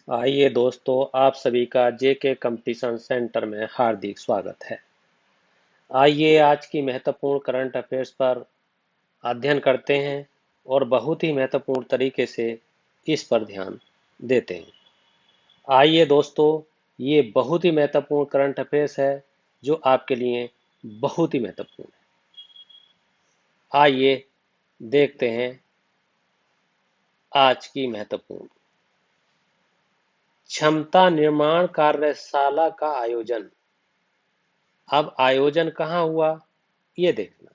आइए दोस्तों, आप सभी का जेके कंपटीशन सेंटर में हार्दिक स्वागत है। आइए आज की महत्वपूर्ण करंट अफेयर्स पर अध्ययन करते हैं और बहुत ही महत्वपूर्ण तरीके से इस पर ध्यान देते हैं। आइए दोस्तों, ये बहुत ही महत्वपूर्ण करंट अफेयर्स है जो आपके लिए बहुत ही महत्वपूर्ण है। आइए देखते हैं आज की महत्वपूर्ण क्षमता निर्माण कार्यशाला का आयोजन। अब आयोजन कहाँ हुआ, ये देखना।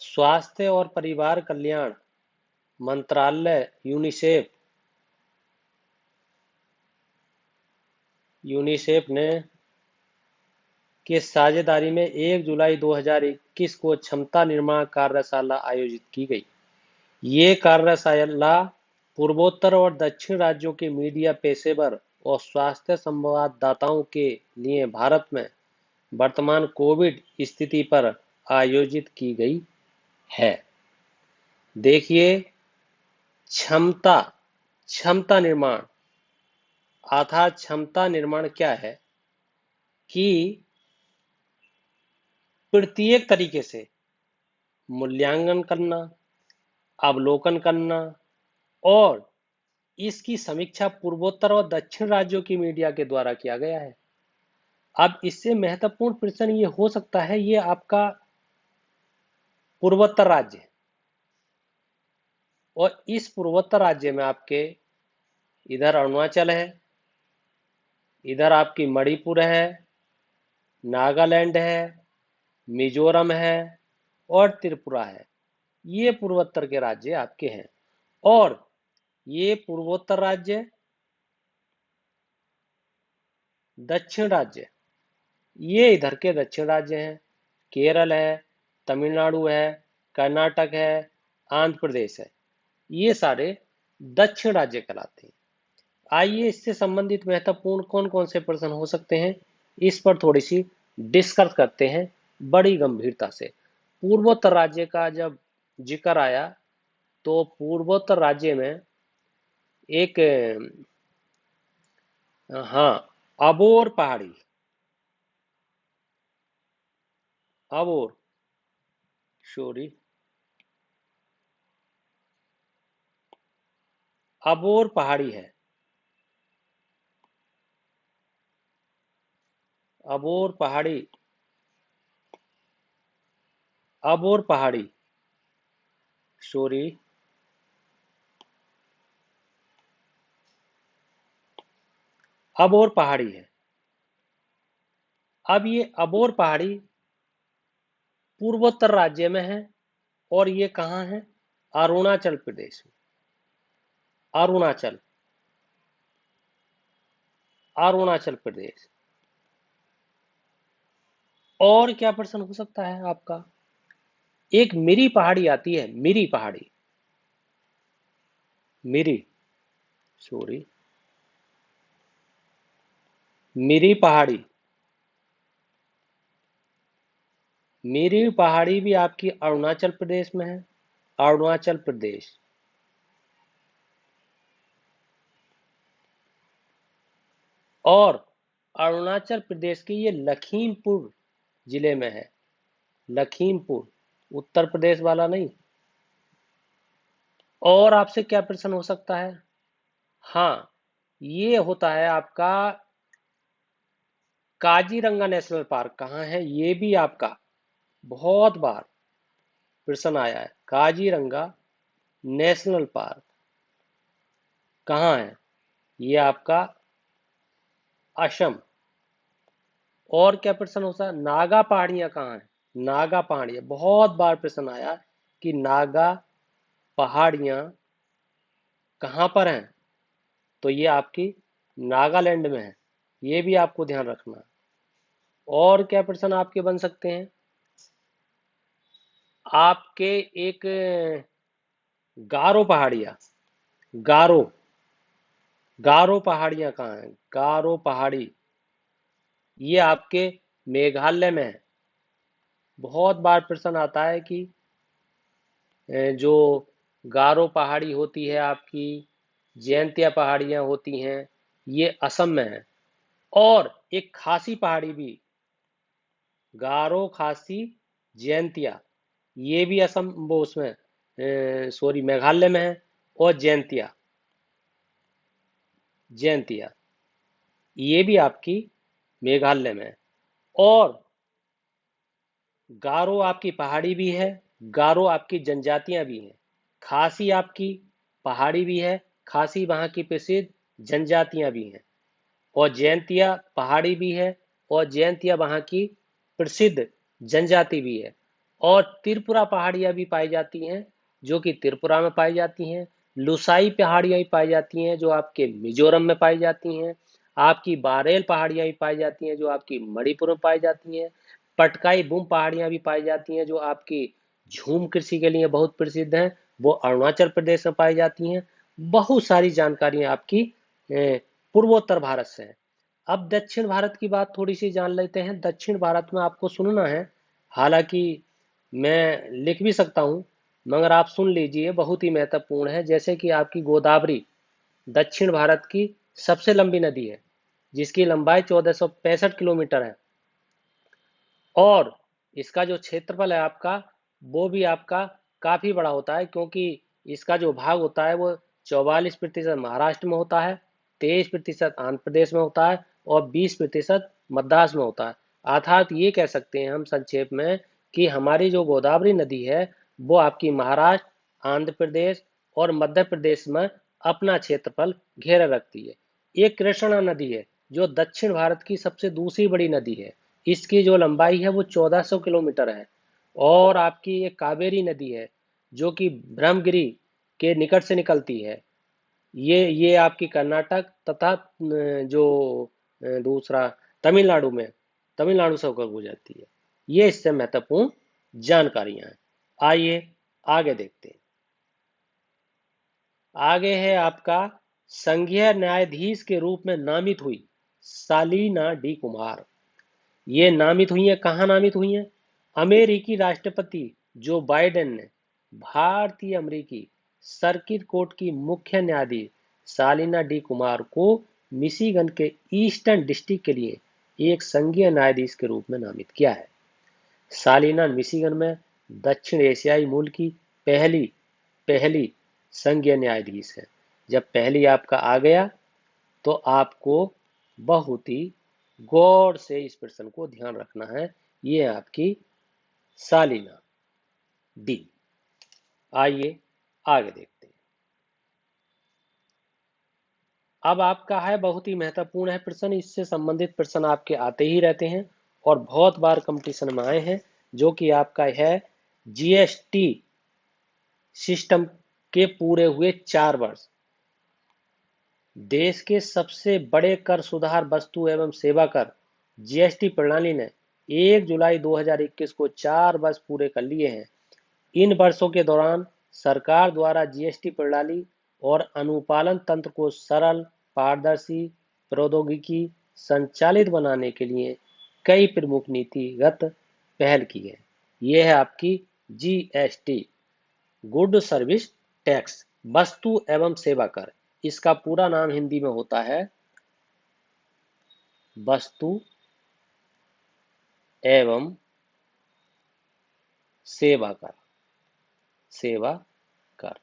स्वास्थ्य और परिवार कल्याण मंत्रालय यूनिसेफ ने के साझेदारी में 1 जुलाई 2021 को क्षमता निर्माण कार्यशाला आयोजित की गई। ये कार्यशाला पूर्वोत्तर और दक्षिण राज्यों के मीडिया पेशेवर और स्वास्थ्य संवाददाताओं के लिए भारत में वर्तमान कोविड स्थिति पर आयोजित की गई है। देखिए, क्षमता क्षमता निर्माण अर्थात क्षमता निर्माण क्या है कि प्रत्येक तरीके से मूल्यांकन करना, अवलोकन करना और इसकी समीक्षा पूर्वोत्तर और दक्षिण राज्यों की मीडिया के द्वारा किया गया है। अब इससे महत्वपूर्ण प्रश्न ये हो सकता है, ये आपका पूर्वोत्तर राज्य है और इस पूर्वोत्तर राज्य में आपके इधर अरुणाचल है, इधर आपकी मणिपुर है, नागालैंड है, मिजोरम है और त्रिपुरा है। ये पूर्वोत्तर के राज्य आपके हैं और ये पूर्वोत्तर राज्य दक्षिण राज्य, ये इधर के दक्षिण राज्य हैं। केरल है, तमिलनाडु है, कर्नाटक है, आंध्र प्रदेश है, ये सारे दक्षिण राज्य कहलाते हैं। आइए इससे संबंधित महत्वपूर्ण कौन कौन से प्रश्न हो सकते हैं, इस पर थोड़ी सी डिस्कस करते हैं बड़ी गंभीरता से। पूर्वोत्तर राज्य का जब जिक्र आया तो पूर्वोत्तर राज्य में एक हाँ, अबोर पहाड़ी, अबोर सॉरी अबोर पहाड़ी है। अबोर पहाड़ी, अबोर पहाड़ी सॉरी अबोर पहाड़ी है। अब ये अबोर पहाड़ी पूर्वोत्तर राज्य में है और ये कहाँ है? अरुणाचल प्रदेश में। अरुणाचल अरुणाचल प्रदेश। और क्या प्रश्न हो सकता है आपका? एक मिरी पहाड़ी आती है, मिरी पहाड़ी, मिरी सॉरी मिरी पहाड़ी। मिरी पहाड़ी भी आपकी अरुणाचल प्रदेश में है, अरुणाचल प्रदेश। और अरुणाचल प्रदेश के ये लखीमपुर जिले में है, लखीमपुर, उत्तर प्रदेश वाला नहीं। और आपसे क्या प्रश्न हो सकता है? हाँ, ये होता है आपका काजीरंगा नेशनल पार्क कहाँ है, ये भी आपका बहुत बार प्रश्न आया है। काजीरंगा नेशनल पार्क कहाँ है? ये आपका असम। और क्या प्रश्न हो सकता है? नागा पहाड़ियां कहाँ है? नागा पहाड़ियां बहुत बार प्रश्न आया कि नागा पहाड़ियां कहाँ पर हैं, तो ये आपकी नागालैंड में है, ये भी आपको ध्यान रखना है। और क्या प्रश्न आपके बन सकते हैं? आपके एक गारो पहाड़ियां, गारो गारो पहाड़ियां कहाँ हैं? गारो पहाड़ी ये आपके मेघालय में है। बहुत बार प्रश्न आता है कि जो गारो पहाड़ी होती है आपकी, जयंतिया पहाड़ियां होती हैं, ये असम में है। और एक खासी पहाड़ी भी, गारो खासी जयंतिया, ये भी असम वो उसमें सॉरी मेघालय में है। और जयंतिया, जयंतिया ये भी आपकी मेघालय में है। और गारो आपकी पहाड़ी भी है, गारो आपकी जनजातियां भी हैं। खासी आपकी पहाड़ी भी है, खासी वहां की प्रसिद्ध जनजातियां भी हैं। और जयंतिया पहाड़ी भी है, और जयंतिया वहां की प्रसिद्ध जनजाति भी है। और त्रिपुरा पहाड़ियां भी पाई जाती हैं, जो कि त्रिपुरा में पाई जाती हैं। लुसाई पहाड़ियां भी पाई जाती हैं, जो आपके मिजोरम में पाई जाती हैं। आपकी बारेल पहाड़ियां भी पाई जाती हैं, जो आपकी मणिपुर में पाई जाती हैं। पटकाई बुम पहाड़ियां भी पाई जाती हैं, जो आपकी झूम कृषि के लिए बहुत प्रसिद्ध हैं, वो अरुणाचल प्रदेश में पाई जाती हैं। बहुत सारी जानकारियां आपकी पूर्वोत्तर भारत से है। अब दक्षिण भारत की बात थोड़ी सी जान लेते हैं। दक्षिण भारत में आपको सुनना है, हालांकि मैं लिख भी सकता हूं, मगर आप सुन लीजिए, बहुत ही महत्वपूर्ण है। जैसे कि आपकी गोदावरी दक्षिण भारत की सबसे लंबी नदी है, जिसकी लंबाई 1465 किलोमीटर है। और इसका जो क्षेत्रफल है आपका, वो भी आपका काफी बड़ा होता है, क्योंकि इसका जो भाग होता है वो 44% महाराष्ट्र में होता है, 23% आंध्र प्रदेश में होता है, और 20% मद्रास में होता है। अर्थात ये कह सकते हैं हम संक्षेप में कि हमारी जो गोदावरी नदी है, वो आपकी महाराष्ट्र, आंध्र प्रदेश और मध्य प्रदेश में अपना क्षेत्रफल घेरे रखती है। एक कृष्णा नदी है, जो दक्षिण भारत की सबसे दूसरी बड़ी नदी है। इसकी जो लंबाई है वो 1400 किलोमीटर है। और आपकी एक कावेरी नदी है, जो कि ब्रह्मगिरी के निकट से निकलती है। ये आपकी कर्नाटक तथा जो दूसरा तमिलनाडु में, तमिलनाडु से होकर गुजरती है। ये इससे महत्वपूर्ण जानकारियां हैं। आइए आगे देखते हैं। आगे है आपका, संघीय न्यायाधीश के रूप में नामित हुई सालीना डी कुमार। ये नामित हुई हैं, कहाँ नामित हुई हैं? अमेरिकी राष्ट्रपति जो बाइडेन ने भारतीय अमेरिकी सर्किट कोर्ट की मुख्य न्यायाधीश सालिना डी कुमार को मिशिगन के ईस्टर्न डिस्ट्रिक्ट के लिए एक संघीय न्यायाधीश के रूप में नामित किया है। सालिना मिशिगन में दक्षिण एशियाई मूल की पहली पहली संघीय न्यायाधीश है। जब पहली आपका आ गया, तो आपको बहुत ही गौर से इस प्रश्न को ध्यान रखना है। ये आपकी सालिना डी। आइए आगे देखते हैं। अब आपका है, बहुत ही महत्वपूर्ण है प्रश्न, इससे संबंधित प्रश्न आपके आते ही रहते हैं और बहुत बार कंपटीशन में आए हैं, जो कि आपका है जीएसटी सिस्टम के पूरे हुए 4 वर्ष। देश के सबसे बड़े कर सुधार वस्तु एवं सेवा कर जीएसटी प्रणाली ने 1 जुलाई 2021 को 4 वर्ष पूरे कर लिए हैं। इन वर्षों के दौरान सरकार द्वारा जीएसटी प्रणाली और अनुपालन तंत्र को सरल, पारदर्शी, प्रौद्योगिकी संचालित बनाने के लिए कई प्रमुख नीतिगत पहल की है। यह है आपकी जीएसटी, गुड सर्विस टैक्स, वस्तु एवं सेवा कर। इसका पूरा नाम हिंदी में होता है वस्तु एवं सेवा कर, सेवा कर,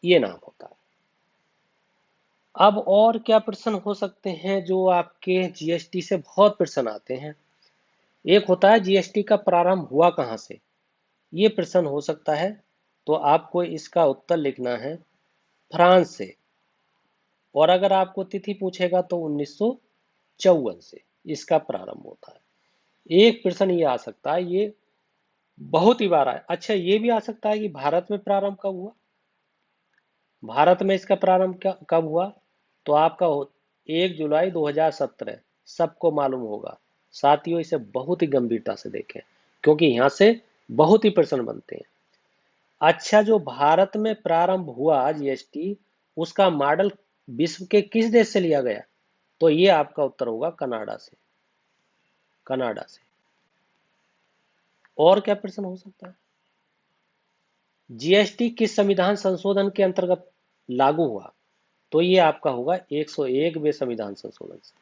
ये नाम होता है। अब और क्या प्रश्न हो सकते हैं जो आपके जीएसटी से बहुत प्रश्न आते हैं? एक होता है जीएसटी का प्रारंभ हुआ कहां से, ये प्रश्न हो सकता है। तो आपको इसका उत्तर लिखना है फ्रांस से। और अगर आपको तिथि पूछेगा तो 1954 से इसका प्रारंभ होता है। एक प्रश्न ये आ सकता है, ये बहुत ही बार आया। अच्छा, ये भी आ सकता है कि भारत में प्रारंभ कब हुआ, भारत में इसका प्रारंभ कब हुआ? तो आपका 1 जुलाई 2017, सबको मालूम होगा। साथियों, इसे बहुत ही गंभीरता से देखें, क्योंकि यहां से बहुत ही प्रश्न बनते हैं। अच्छा, जो भारत में प्रारंभ हुआ जीएसटी, उसका मॉडल विश्व के किस देश से लिया गया? तो ये आपका उत्तर होगा कनाडा से, कनाडा से। और क्या प्रश्न हो सकता है? जीएसटी किस संविधान संशोधन के अंतर्गत लागू हुआ? तो ये आपका होगा 101वें संविधान संशोधन से।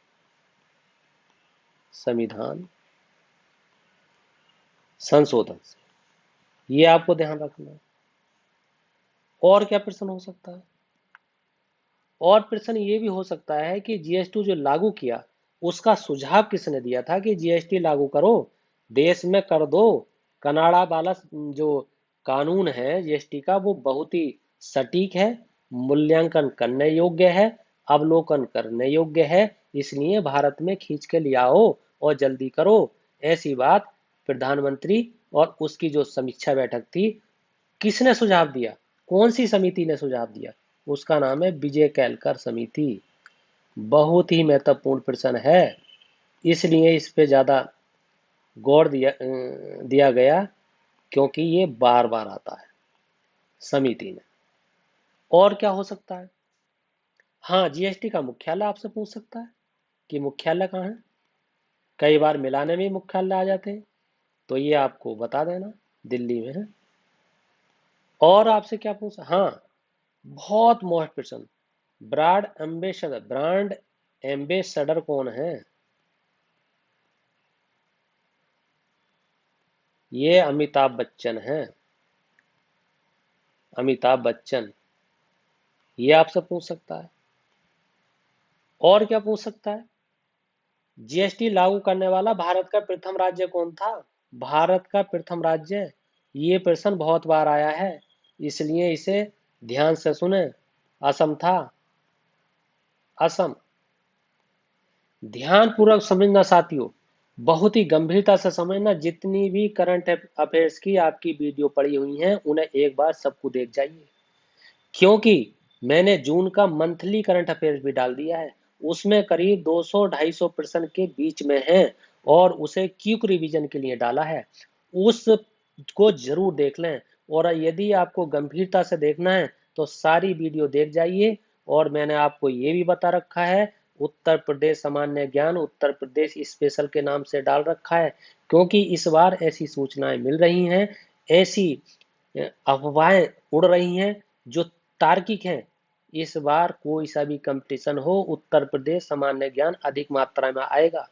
संविधान संशोधन से, ये आपको ध्यान रखना है। और क्या प्रश्न हो सकता है? और प्रश्न ये भी हो सकता है कि जीएसटी जो लागू किया उसका सुझाव किसने दिया था कि जीएसटी लागू करो, देश में कर दो। कनाडा वाला जो कानून है जीएसटी का वो बहुत ही सटीक है, मूल्यांकन करने योग्य है, अवलोकन करने योग्य है, इसलिए भारत में खींच के ले आओ और जल्दी करो। ऐसी बात प्रधानमंत्री और उसकी जो समीक्षा बैठक थी, किसने सुझाव दिया? कौन सी समिति ने सुझाव दिया? उसका नाम है विजय केलकर समिति। बहुत ही महत्वपूर्ण प्रश्न है, इसलिए इस पे ज्यादा गौर दिया गया, क्योंकि ये बार बार आता है समिति ने। और क्या हो सकता है? हाँ, जीएसटी का मुख्यालय आपसे पूछ सकता है कि मुख्यालय कहाँ है। कई बार मिलाने में मुख्यालय आ जाते हैं, तो ये आपको बता देना दिल्ली में है। और आपसे क्या पूछा? हाँ, बहुत मोस्ट प्रश्न, ब्रांड एम्बेसडर कौन है? ये अमिताभ बच्चन है। अमिताभ बच्चन, ये आपसे पूछ सकता है। और क्या पूछ सकता है? जीएसटी लागू करने वाला भारत का प्रथम राज्य कौन था? भारत का प्रथम राज्य, ये प्रश्न बहुत बार आया है, इसलिए इसे ध्यान से सुने। असम था। असम। ध्यान पूर्वक समझना साथियों, बहुत ही गंभीरता से समझना। जितनी भी करंट अफेयर्स की आपकी वीडियो पड़ी हुई हैं उन्हें एक बार सबको देख जाइए, क्योंकि मैंने जून का मंथली करंट अफेयर्स भी डाल दिया है, उसमें करीब 200-250 प्रश्न के बीच में है, और उसे क्विक रिवीजन के लिए डाला है, उसको जरूर देख लें। और यदि आपको गंभीरता से देखना है तो सारी वीडियो देख जाइए। और मैंने आपको ये भी बता रखा है, उत्तर प्रदेश सामान्य ज्ञान उत्तर प्रदेश स्पेशल के नाम से डाल रखा है, क्योंकि इस बार ऐसी सूचनाएं मिल रही हैं, ऐसी अफवाहें उड़ रही हैं जो तार्किक हैं। इस बार कोई सा भी कंपटीशन हो, उत्तर प्रदेश सामान्य ज्ञान अधिक मात्रा में आएगा।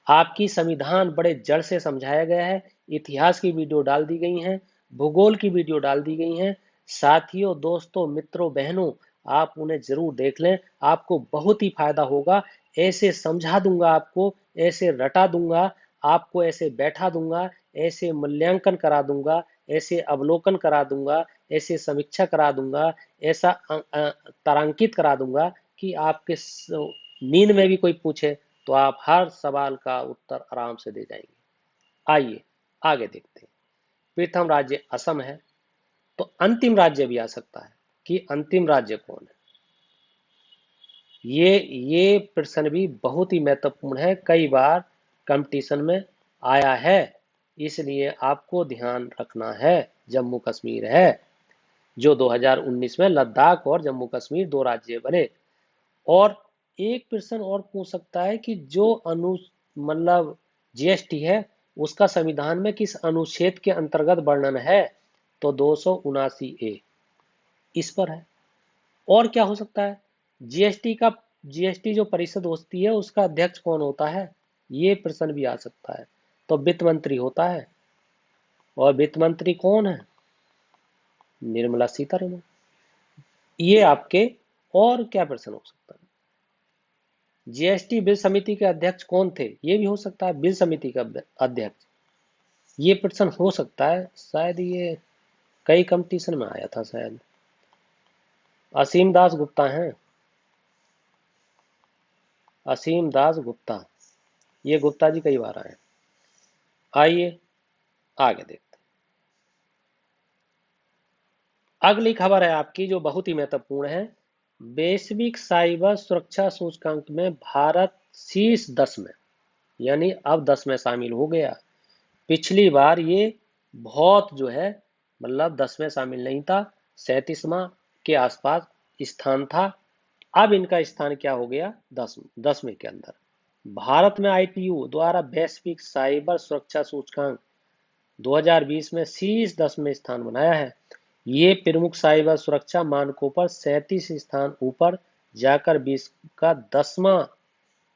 आपकी संविधान बड़े जड़ से समझाया गया है, इतिहास की वीडियो डाल दी गई हैं, भूगोल की वीडियो डाल दी गई हैं। साथियों, दोस्तों, मित्रों, बहनों, आप उन्हें जरूर देख लें, आपको बहुत ही फायदा होगा। ऐसे समझा दूंगा आपको, ऐसे रटा दूंगा आपको, ऐसे बैठा दूंगा, ऐसे मूल्यांकन करा दूंगा, ऐसे अवलोकन करा दूंगा, ऐसे समीक्षा करा दूंगा, ऐसा तारांकित करा दूंगा कि आपके नींद में भी कोई पूछे तो आप हर सवाल का उत्तर आराम से दे जाएंगे। आइए आगे देखते हैं। प्रथम राज्य असम है, तो अंतिम राज्य भी आ सकता है कि अंतिम राज्य कौन है। ये प्रश्न भी बहुत ही महत्वपूर्ण है, कई बार कंपटीशन में आया है, इसलिए आपको ध्यान रखना है। जम्मू कश्मीर है, जो 2019 में लद्दाख और जम्मू कश्मीर दो राज्य बने। और एक प्रश्न और पूछ सकता है कि जो मतलब जीएसटी है उसका संविधान में किस अनुच्छेद के अंतर्गत वर्णन है, तो 279A इस पर है। और क्या हो सकता है? जीएसटी जो परिषद होती है उसका अध्यक्ष कौन होता है, ये प्रश्न भी आ सकता है, तो वित्त मंत्री होता है। और वित्त मंत्री कौन है? निर्मला सीतारमण। ये आपके और क्या प्रश्न हो सकता है? जीएसटी बिल समिति के अध्यक्ष कौन थे, ये भी हो सकता है, बिल समिति का अध्यक्ष, ये प्रश्न हो सकता है। शायद ये कई कंपटीशन में आया था शायद। असीम दास गुप्ता हैं, असीम दास गुप्ता, ये गुप्ता जी कई बार आए। आइए आगे देखते हैं। अगली खबर है आपकी जो बहुत ही महत्वपूर्ण है। वैश्विक साइबर सुरक्षा सूचकांक में भारत शीर्ष 10 में, यानी अब 10 में शामिल हो गया। पिछली बार ये बहुत जो है, मतलब 10 में शामिल नहीं था, 37वां के आसपास स्थान था। अब इनका स्थान क्या हो गया? 10वें के अंदर। भारत में आईटीयू द्वारा वैश्विक साइबर सुरक्षा सूचकांक 2020 में शीर्ष 10 में स्थान बनाया है। ये प्रमुख साइबर सुरक्षा मानकों पर 37 स्थान ऊपर जाकर विश्व का 10वां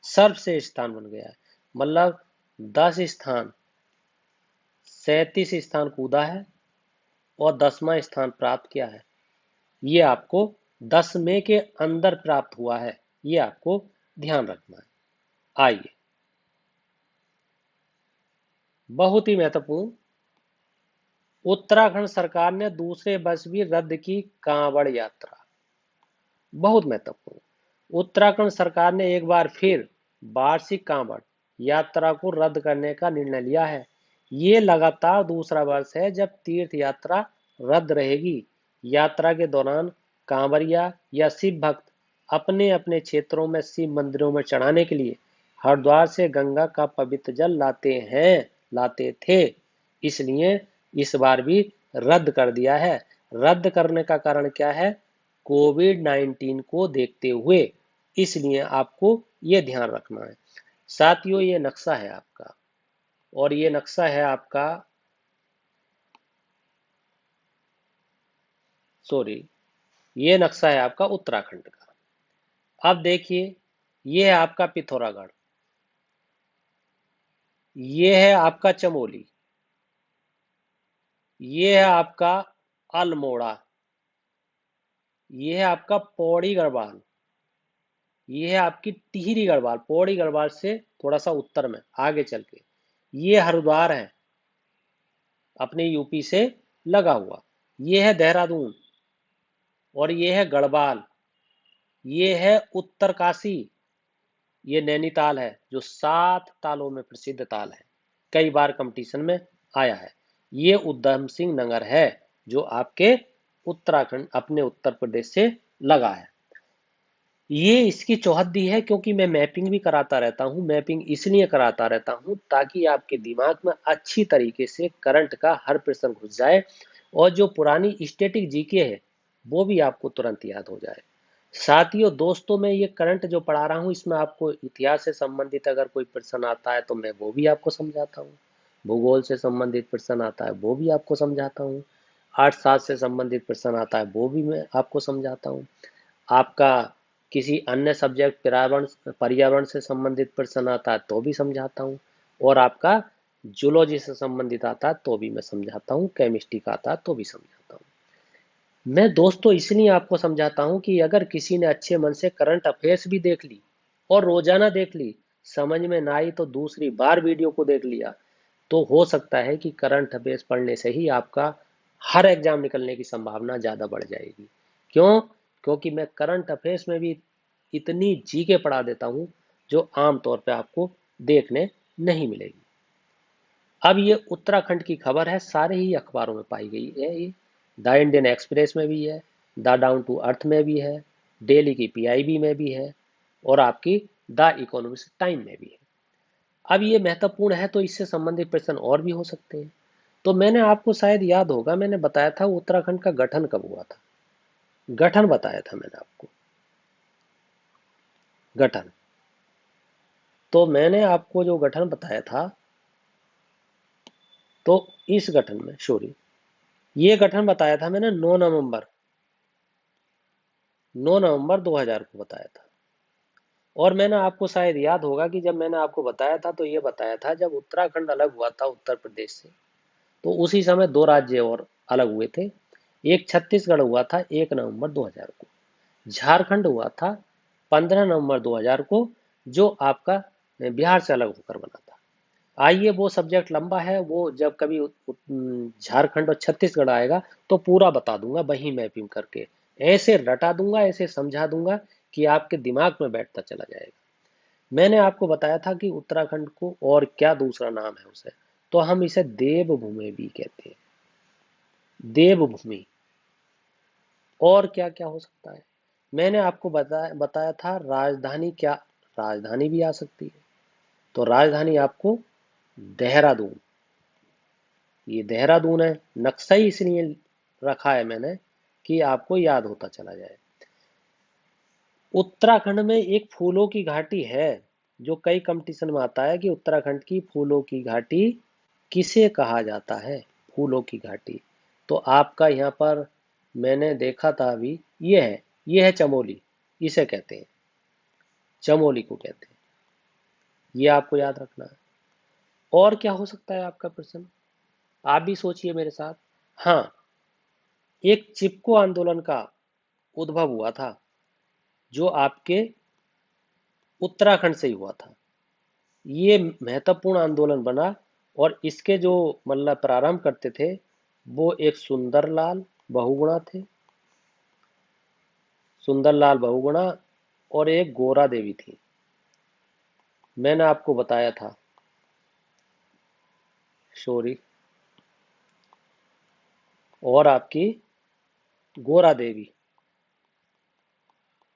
सर्वश्रेष्ठ स्थान बन गया है। मतलब 10 स्थान 37 स्थान कूदा है और 10वां स्थान प्राप्त किया है। ये आपको 10 में के अंदर प्राप्त हुआ है, ये आपको ध्यान रखना है। आइए, बहुत ही महत्वपूर्ण, उत्तराखंड सरकार ने दूसरे वर्ष भी रद्द की कांवड़ यात्रा। बहुत महत्वपूर्ण, उत्तराखंड सरकार ने एक बार फिर वार्षिक कांवड़ यात्रा को रद्द करने का निर्णय लिया है। ये लगातार दूसरा वर्ष है जब तीर्थ यात्रा रद्द रहेगी। यात्रा के दौरान कांवरिया या शिव भक्त अपने अपने क्षेत्रों में शिव मंदिरों में चढ़ाने के लिए हरिद्वार से गंगा का पवित्र जल लाते थे। इसलिए इस बार भी रद्द कर दिया है। रद्द करने का कारण क्या है? कोविड-19 को देखते हुए, इसलिए आपको ये ध्यान रखना है। साथियों, ये नक्शा है आपका, और ये नक्शा है आपका, सॉरी, ये नक्शा है आपका उत्तराखंड का। अब देखिए, ये है आपका पिथौरागढ़, ये है आपका चमोली, ये है आपका अल्मोड़ा, ये है आपका पौड़ी गढ़वाल, ये है आपकी टिहरी गढ़वाल, पौड़ी गढ़वाल से थोड़ा सा उत्तर में आगे चल के, ये हरिद्वार है अपने यूपी से लगा हुआ, ये है देहरादून, और ये है गढ़वाल, ये है उत्तरकाशी, ये नैनीताल है जो 7 तालों में प्रसिद्ध ताल है, कई बार कंपटीशन में आया है। ये उधम सिंह नगर है जो आपके उत्तराखंड अपने उत्तर प्रदेश से लगा है। ये इसकी चौहद्दी है क्योंकि मैं मैपिंग भी कराता रहता हूँ। मैपिंग इसलिए कराता रहता हूँ ताकि आपके दिमाग में अच्छी तरीके से करंट का हर प्रश्न घुस जाए, और जो पुरानी स्टैटिक जीके है वो भी आपको तुरंत याद हो जाए। साथियों, दोस्तों, मैं ये करंट जो पढ़ा रहा हूँ इसमें आपको इतिहास से संबंधित अगर कोई प्रश्न आता है तो मैं वो भी आपको समझाता हूँ, भूगोल से संबंधित प्रश्न आता है वो भी आपको समझाता हूँ, अर्थशास्त्र से संबंधित प्रश्न आता है वो भी मैं आपको समझाता हूँ, आपका किसी अन्य सब्जेक्ट पर्यावरण पर्यावरण से संबंधित प्रश्न आता है तो भी समझाता हूँ, और आपका जूलॉजी से संबंधित आता है तो भी मैं समझाता हूँ, केमिस्ट्री का आता है तो भी समझाता हूँ। मैं दोस्तों इसलिए आपको समझाता हूँ कि अगर किसी ने अच्छे मन से करंट अफेयर्स भी देख ली और रोजाना देख ली, समझ में ना आई तो दूसरी बार वीडियो को देख लिया, तो हो सकता है कि करंट अफेयर्स पढ़ने से ही आपका हर एग्जाम निकलने की संभावना ज़्यादा बढ़ जाएगी। क्यों? क्योंकि मैं करंट अफेयर्स में भी इतनी जी के पढ़ा देता हूँ जो आम तौर पे आपको देखने नहीं मिलेगी। अब ये उत्तराखंड की खबर है, सारे ही अखबारों में पाई गई है। ये द इंडियन एक्सप्रेस में भी है, द डाउन टू अर्थ में भी है, डेली की पीआईबी में भी है, और आपकी द इकोनॉमिस्ट टाइम में भी है। अब ये महत्वपूर्ण है तो इससे संबंधित प्रश्न और भी हो सकते हैं। तो मैंने आपको शायद याद होगा, मैंने बताया था उत्तराखंड का गठन कब हुआ था। गठन बताया था मैंने आपको, गठन। तो मैंने आपको जो गठन बताया था, तो इस गठन में, सॉरी, ये गठन बताया था मैंने 9 नवंबर 2000 को बताया था। और मैंने आपको शायद याद होगा कि जब मैंने आपको बताया था तो ये बताया था जब उत्तराखंड अलग हुआ था उत्तर प्रदेश से, तो उसी समय 2 राज्य और अलग हुए थे। एक छत्तीसगढ़ हुआ था 1 नवंबर 2000 को, झारखंड हुआ था 15 नवंबर 2000 को, जो आपका बिहार से अलग होकर बना था। आइए, वो सब्जेक्ट लंबा है, वो जब कभी झारखंड और छत्तीसगढ़ आएगा तो पूरा बता दूंगा वही मैपिंग करके, ऐसे रटा दूंगा, ऐसे समझा दूंगा कि आपके दिमाग में बैठता चला जाएगा। मैंने आपको बताया था कि उत्तराखंड को और क्या दूसरा नाम है उसे, तो हम इसे देवभूमि भी कहते हैं, देवभूमि। और क्या क्या हो सकता है? मैंने आपको बताया था राजधानी, क्या राजधानी भी आ सकती है, तो राजधानी आपको देहरादून, ये देहरादून है। नक्शा ही इसलिए रखा है मैंने कि आपको याद होता चला जाए। उत्तराखंड में एक फूलों की घाटी है जो कई कंपटीशन में आता है कि उत्तराखंड की फूलों की घाटी किसे कहा जाता है, फूलों की घाटी। तो आपका यहाँ पर मैंने देखा था अभी, ये है चमोली, इसे कहते हैं, चमोली को कहते हैं। ये आपको याद रखना है। और क्या हो सकता है आपका प्रश्न, आप भी सोचिए मेरे साथ। हाँ, एक चिपको आंदोलन का उद्भव हुआ था, जो आपके उत्तराखंड से ही हुआ था। ये महत्वपूर्ण आंदोलन बना, और इसके जो मतलब प्रारंभ करते थे वो एक सुंदरलाल बहुगुणा थे, सुंदरलाल बहुगुणा, और एक गोरा देवी थी। मैंने आपको बताया था, सॉरी, और आपकी गोरा देवी,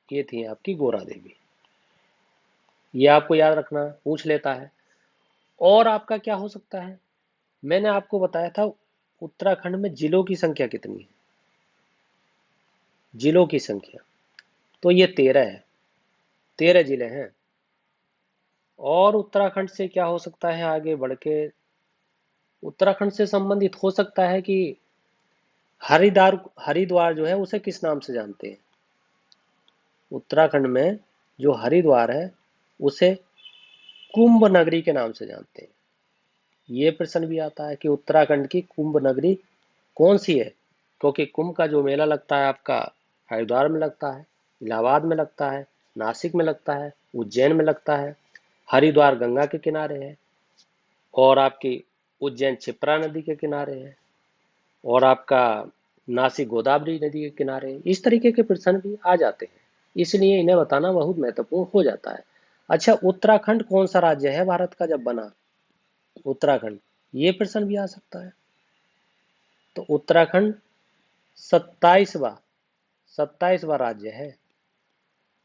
ये थी आपकी गोरा देवी। ये आपको याद रखना, पूछ लेता है। और आपका क्या हो सकता है, मैंने आपको बताया था उत्तराखंड में जिलों की संख्या कितनी है, जिलों की संख्या, तो ये 13 है, 13 जिले हैं। और उत्तराखंड से क्या हो सकता है आगे बढ़ के, उत्तराखंड से संबंधित हो सकता है कि हरिद्वार, हरिद्वार जो है उसे किस नाम से जानते हैं। उत्तराखंड में जो हरिद्वार है उसे कुंभ नगरी के नाम से जानते हैं। ये प्रश्न भी आता है कि उत्तराखंड की कुंभ नगरी कौन सी है, क्योंकि कुंभ का जो मेला लगता है आपका हरिद्वार में लगता है, इलाहाबाद में लगता है, नासिक में लगता है, उज्जैन में लगता है। हरिद्वार गंगा के किनारे है, और आपकी उज्जैन क्षिप्रा नदी के किनारे है, और आपका नासिक गोदावरी नदी के किनारे है। इस तरीके के प्रश्न भी आ जाते हैं, इसलिए इन्हें बताना बहुत महत्वपूर्ण हो जाता है। अच्छा, उत्तराखंड कौन सा राज्य है भारत का जब बना, उत्तराखंड, ये प्रश्न भी आ सकता है। तो उत्तराखंड 27वां, 27वां राज्य है।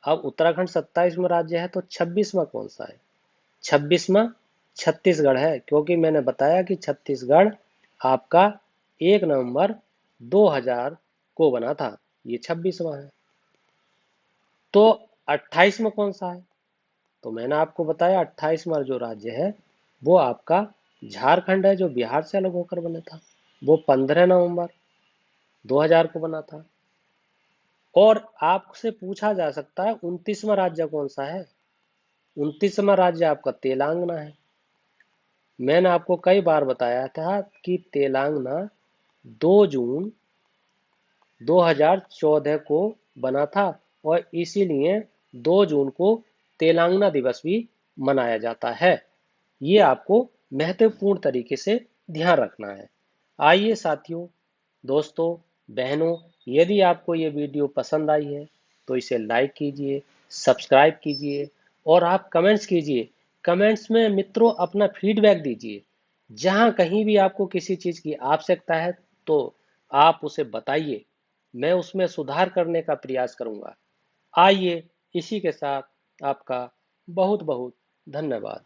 अब उत्तराखंड 27वां राज्य है, तो 26वां कौन सा है, 26वां छत्तीसगढ़ है, क्योंकि मैंने बताया कि छत्तीसगढ़ आपका 1 नवंबर 2000 को बना था, ये 26वां है। तो 28वां कौन सा है, तो मैंने आपको बताया 28वां जो राज्य है वो आपका झारखंड है, जो बिहार से अलग होकर बना था, वो 15 नवंबर 2000 को बना था। और आपसे पूछा जा सकता है 29वां राज्य कौन सा है, 29वां राज्य आपका तेलंगाना है। मैंने आपको कई बार बताया था कि तेलंगाना 2 जून 2014 को बना था, और इसीलिए 2 जून को तेलंगाना दिवस भी मनाया जाता है। ये आपको महत्वपूर्ण तरीके से ध्यान रखना है। आइए साथियों, दोस्तों, बहनों, यदि आपको ये वीडियो पसंद आई है तो इसे लाइक कीजिए, सब्सक्राइब कीजिए, और आप कमेंट्स कीजिए। कमेंट्स में मित्रों अपना फीडबैक दीजिए। जहां कहीं भी आपको किसी चीज की आवश्यकता है तो आप उसे बताइए, मैं उसमें सुधार करने का प्रयास करूंगा। आइए, इसी के साथ आपका बहुत बहुत धन्यवाद।